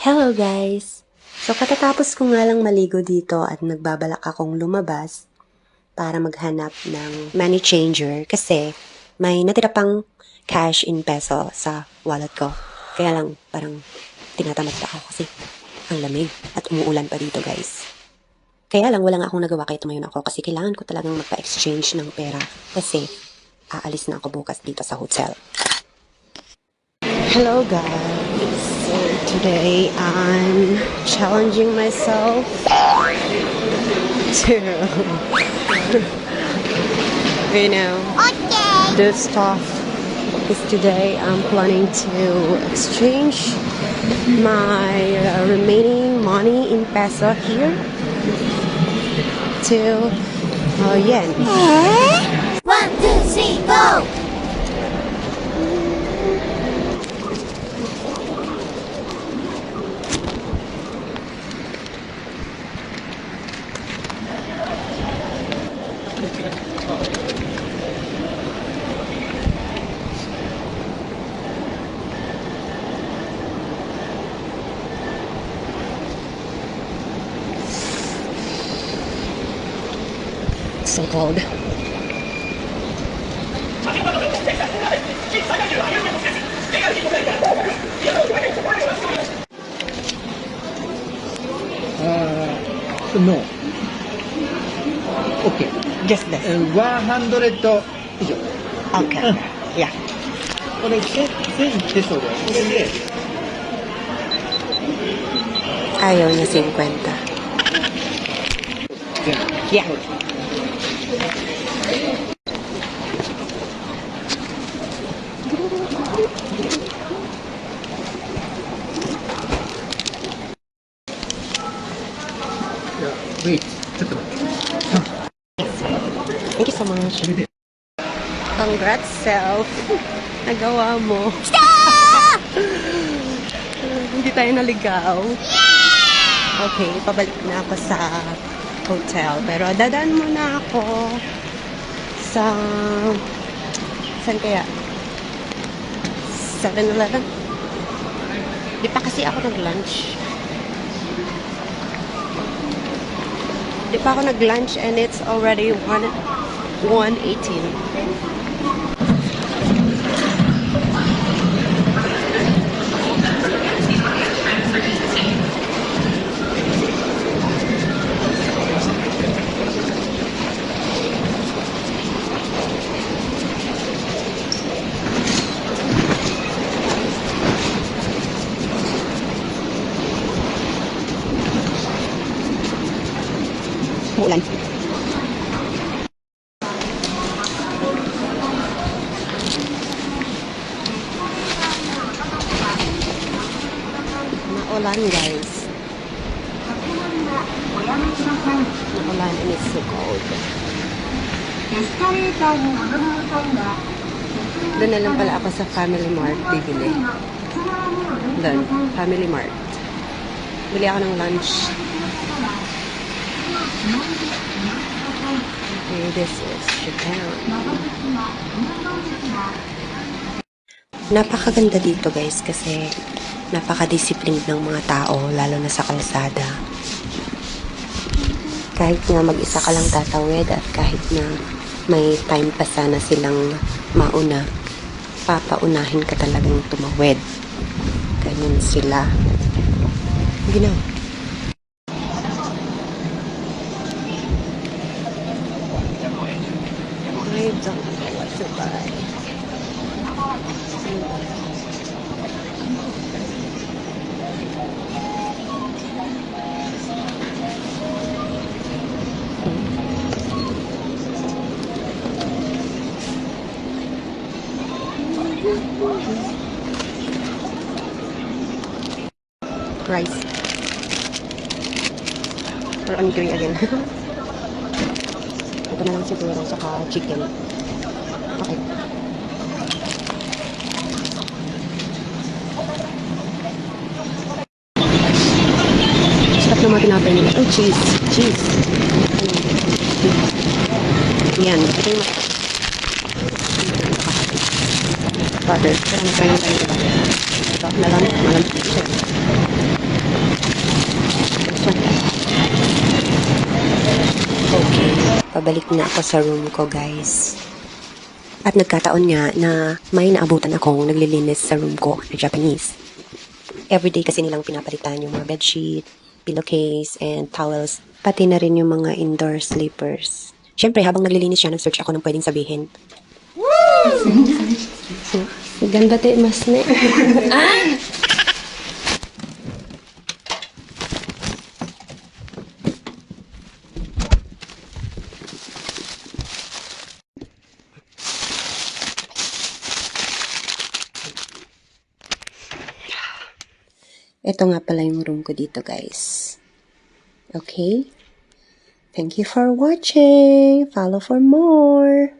Hello guys! So katatapos ko nga lang maligo dito at nagbabalak akong lumabas para maghanap ng money changer kasi may natira pang cash in peso sa wallet ko. Kaya lang parang tinatamad pa ako kasi ang lamig at umuulan pa dito guys. Kaya lang wala nga akong nagawa kaya tumayo na ako kasi kailangan ko talagang magpa-exchange ng pera kasi aalis na ako bukas dito sa hotel. Hello guys! So today I'm challenging myself to do stuff because today I'm planning to exchange my remaining money in peso here to yen. 1, 2, 3, go! So cold. No. OK。 Just this. 100以上。 Okay. Yeah. これ1000ペソで、これで、 Ayaw niya 50. Yeah. wait ちょっと待って。 Thank you so much. Congrats, self. Nagawa mo. Hindi tayo naligaw. Okay, pabalik na ako sa hotel. Pero dadaan muna ako sa... Saan kaya? 7-Eleven? Di pa kasi ako nag-lunch. Di pa ako nag-lunch and it's already 1:18. Ulan. Maulan guys. Maulan and it's so cold. Doon na lang pala ako sa Family Mart bibili. Doon, Family Mart. Bili ako ng lunch. Okay, this is Japan. Napakaganda dito guys kasi napaka-disciplined ng mga tao lalo na sa kalsada. Kahit nga mag-isa ka lang tatawid at kahit na may time pa sana silang mauna, papaunahin ka talagang tumawid. Ganyan sila. Ginaw. I don't know what to buy. Rice. Or onigiri again. Ito na lang siguro, saka chicken. Okay. Sarap naman tinapay nila. Oh, cheese. Cheese. Yan. Ito yung butter. Pero magkain tayo diba? Ito na lang. Malamig siya. pabalik na ako sa room ko, guys. At nagkataon nga na may naabutan akong naglilinis sa room ko na Japanese. Everyday kasi nilang pinapalitan yung mga bedsheet, pillowcase, and towels. Pati na rin yung mga indoor sleepers. Siyempre, habang naglilinis siya, nag-search ako ng pwedeng sabihin. Ganda te, mas ne. Ito nga pala yung room ko dito, guys. Okay? Thank you for watching. Follow for more.